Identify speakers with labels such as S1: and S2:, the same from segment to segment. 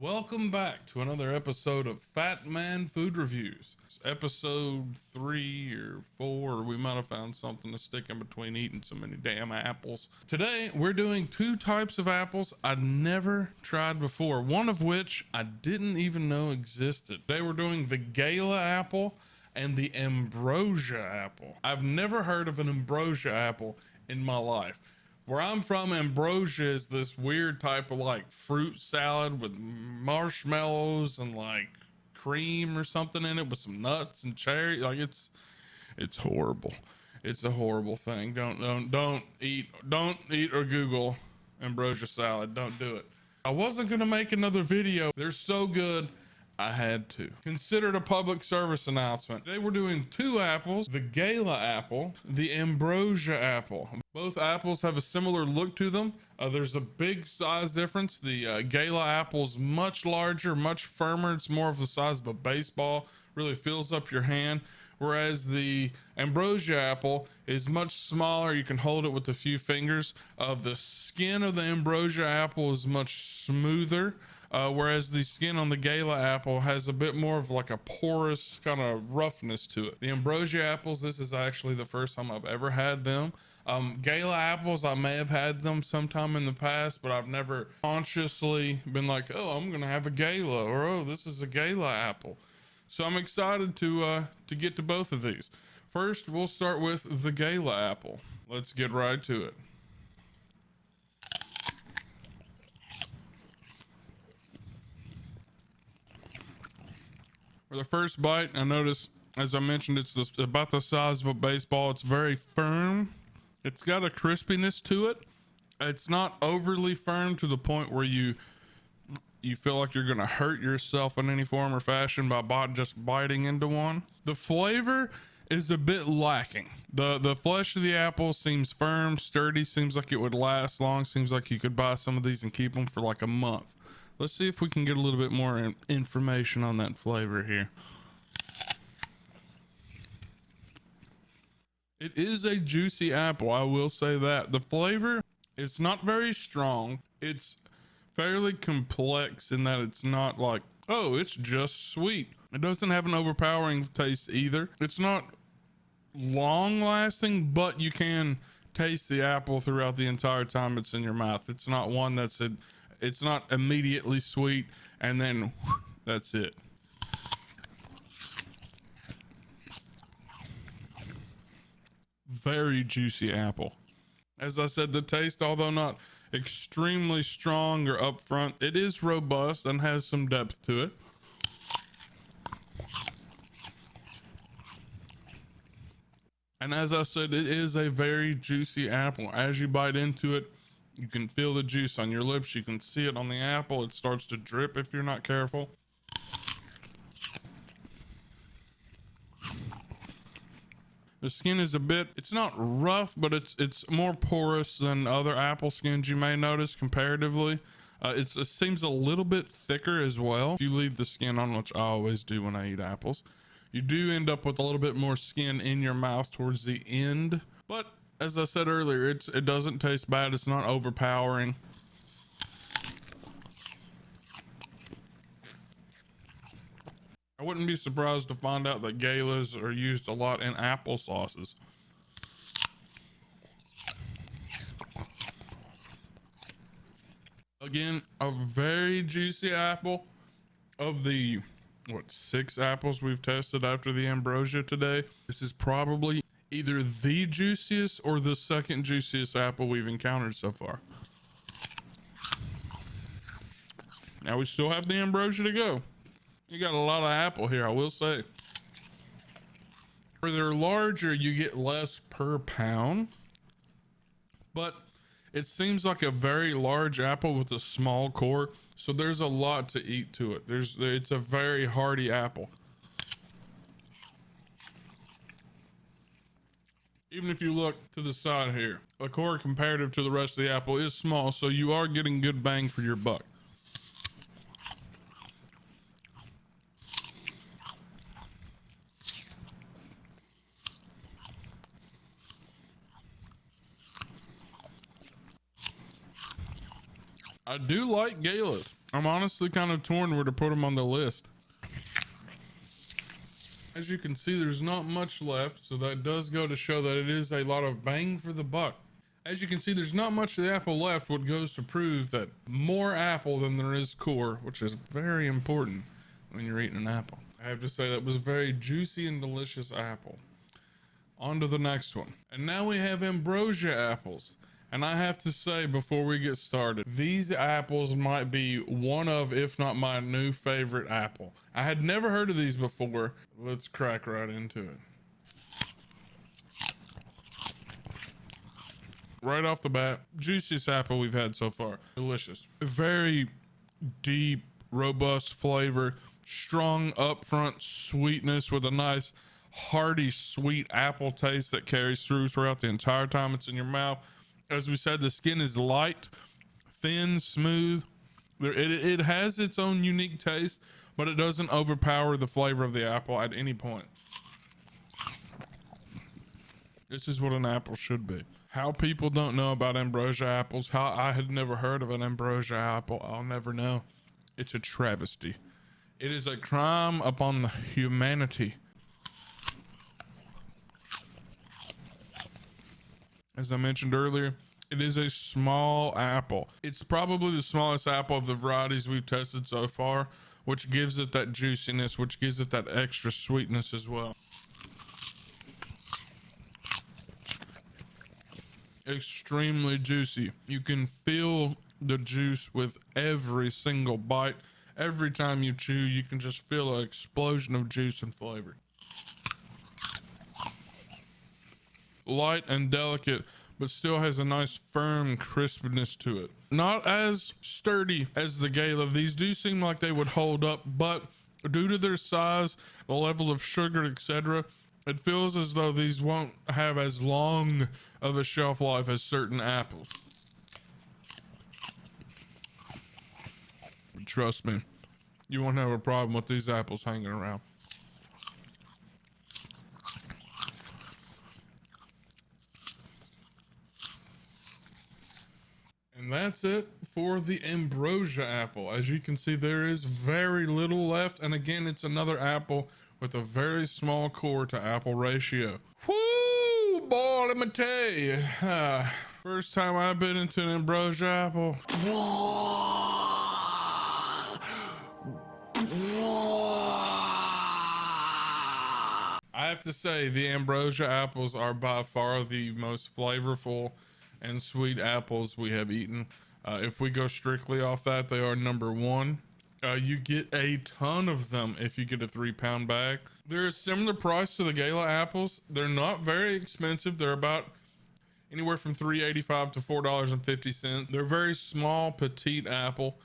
S1: Welcome back to another episode of Fat Man Food Reviews. It's episode 3 or 4, or we might have found something to stick in between eating so many damn apples. Today, we're doing two types of apples I'd never tried before, one of which I didn't even know existed. Today, we're doing the Gala apple and the Ambrosia apple. I've never heard of an Ambrosia apple in my life. Where I'm from, Ambrosia is this weird type of like fruit salad with marshmallows and like cream or something in it with some nuts and cherry. Like it's horrible. It's a horrible thing. Don't eat or Google Ambrosia salad. Don't do it. I wasn't gonna make another video. They're so good, I had to. Considered a public service announcement. Today we're doing two apples, the Gala apple, the Ambrosia apple. Both apples have a similar look to them. There's a big size difference. The Gala apple is much larger, much firmer. It's more of the size of a baseball, really fills up your hand. Whereas the Ambrosia apple is much smaller. You can hold it with a few fingers. The skin of the Ambrosia apple is much smoother. Whereas the skin on the Gala apple has a bit more of like a porous kind of roughness to it. The Ambrosia apples, this is actually the first time I've ever had them. Gala apples, I may have had them sometime in the past, but I've never consciously been like, oh, I'm gonna have a Gala, or oh, this is a Gala apple. So I'm excited to get to both of these. First, we'll start with the Gala apple. Let's get right to it. For the first bite, I noticed, as I mentioned, it's about the size of a baseball. It's very firm. It's got a crispiness to it. It's not overly firm to the point where you feel like you're gonna hurt yourself in any form or fashion by just biting into one. The flavor is a bit lacking. The flesh of the apple seems firm, sturdy, seems like it would last long, seems like you could buy some of these and keep them for like a month. Let's see if we can get a little bit more information on that flavor here. It is a juicy apple, I will say that. The flavor, it's not very strong. It's fairly complex in that it's not like, oh, it's just sweet. It doesn't have an overpowering taste either. It's not long lasting, but you can taste the apple throughout the entire time it's in your mouth. It's not one it's not immediately sweet and then that's it. Very juicy apple. As I said, the taste, although not extremely strong or upfront, it is robust and has some depth to it. And as I said, it is a very juicy apple. As you bite into it, you can feel the juice on your lips. You can see it on the apple. It starts to drip if you're not careful. The skin is it's not rough, but it's more porous than other apple skins you may notice comparatively. It seems a little bit thicker as well. If you leave the skin on, which I always do when I eat apples, you do end up with a little bit more skin in your mouth towards the end. But as I said earlier, it doesn't taste bad. It's not overpowering. I wouldn't be surprised to find out that Galas are used a lot in apple sauces. Again, a very juicy apple. Of the 6 apples we've tested after the Ambrosia today, this is probably either the juiciest or the second juiciest apple we've encountered so far. Now we still have the Ambrosia to go. You got a lot of apple here, I will say. Where they're larger, you get less per pound, but it seems like a very large apple with a small core, so there's a lot to eat to it. It's a very hearty apple. Even if you look to the side here, the core comparative to the rest of the apple is small, so you are getting good bang for your buck. I do like Galas. I'm honestly kind of torn where to put them on the list. As you can see, there's not much left, so that does go to show that it is a lot of bang for the buck. As you can see, there's not much of the apple left, what goes to prove that more apple than there is core, which is very important when you're eating an apple. I have to say that was a very juicy and delicious apple. On to the next one. And now we have Ambrosia apples. And I have to say before we get started, these apples might be one of, if not my new favorite apple. I had never heard of these before. Let's crack right into it. Right off the bat, juiciest apple we've had so far. Delicious. Very deep, robust flavor, strong upfront sweetness with a nice hearty sweet apple taste that carries through throughout the entire time it's in your mouth. As we said, the skin is light, thin, smooth. It has its own unique taste, but it doesn't overpower the flavor of the apple at any point. This is what an apple should be. How people don't know about Ambrosia apples, how I had never heard of an Ambrosia apple, I'll never know. It's a travesty. It is a crime upon the humanity. As I mentioned earlier, it is a small apple. It's probably the smallest apple of the varieties we've tested so far, which gives it that juiciness, which gives it that extra sweetness as well. Extremely juicy. You can feel the juice with every single bite. Every time you chew, you can just feel an explosion of juice and flavor. Light and delicate, but still has a nice firm crispness to it. Not as sturdy as the Gala. These do seem like they would hold up, but due to their size, the level of sugar, etc., it feels as though these won't have as long of a shelf life as certain apples. But trust me, you won't have a problem with these apples hanging around. And that's it for the Ambrosia apple. As you can see, there is very little left. And again, it's another apple with a very small core to apple ratio. Whoo, boy, let me tell you. First time I've been into an Ambrosia apple. I have to say, the Ambrosia apples are by far the most flavorful and sweet apples we have eaten. If we go strictly off that, they are number one. You get a ton of them if you get a 3-pound bag. They're a similar price to the Gala apples. They're not very expensive. They're about anywhere from $3.85 to $4.50. They're very small, petite apple.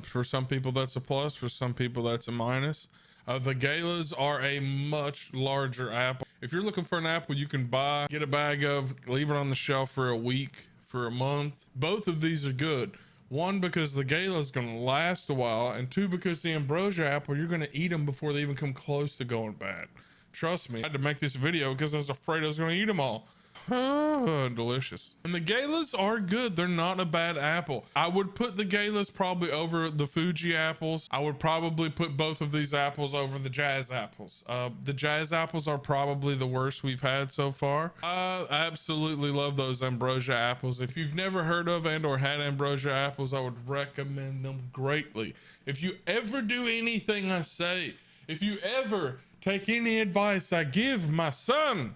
S1: For some people that's a plus, for some people that's a minus. The Galas are a much larger apple. If you're looking for an apple you can buy, get a bag of, leave it on the shelf for a week, for a month. Both of these are good. One, because the Gala is going to last a while, and two, because the Ambrosia apple, you're going to eat them before they even come close to going bad. Trust me, I had to make this video because I was afraid I was going to eat them all. Oh, delicious. And the Galas are good. They're not a bad apple. I would put the Galas probably over the Fuji apples. I would probably put both of these apples over the Jazz apples. The Jazz apples are probably the worst we've had so far. I absolutely love those Ambrosia apples. If you've never heard of and or had Ambrosia apples, I would recommend them greatly. If you ever do anything I say, if you ever take any advice I give my son,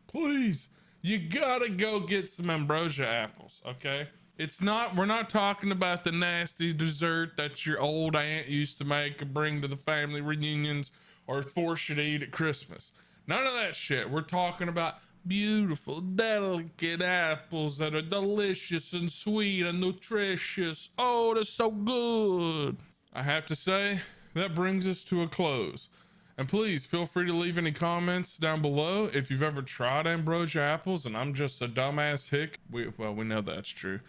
S1: please, you gotta go get some Ambrosia apples, okay? We're not talking about the nasty dessert that your old aunt used to make and bring to the family reunions or force you to eat at Christmas. None of that shit. We're talking about beautiful, delicate apples that are delicious and sweet and nutritious. Oh, they're so good. I have to say, that brings us to a close. And please feel free to leave any comments down below if you've ever tried Ambrosia apples and I'm just a dumbass hick. We know that's true.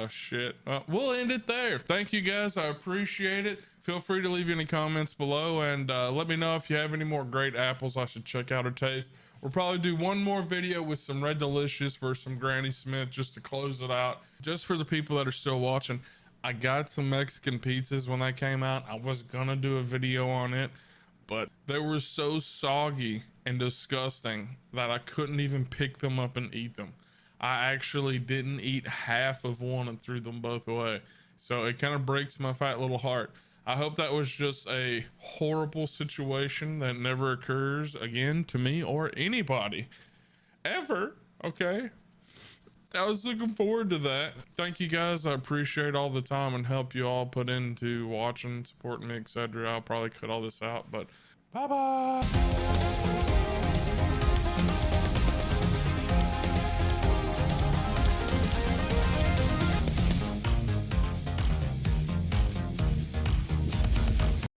S1: Shit. We'll end it there. Thank you guys. I appreciate it. Feel free to leave any comments below and let me know if you have any more great apples I should check out or taste. We'll probably do one more video with some Red Delicious for some Granny Smith just to close it out. Just for the people that are still watching. I got some Mexican pizzas when they came out. I was gonna do a video on it, but they were so soggy and disgusting that I couldn't even pick them up and eat them. I actually didn't eat half of one and threw them both away. So it kind of breaks my fat little heart. I hope that was just a horrible situation that never occurs again to me or anybody ever. Okay. I was looking forward to that. Thank you guys. I appreciate all the time and help you all put into watching, supporting me, etc. I'll probably cut all this out, but bye bye.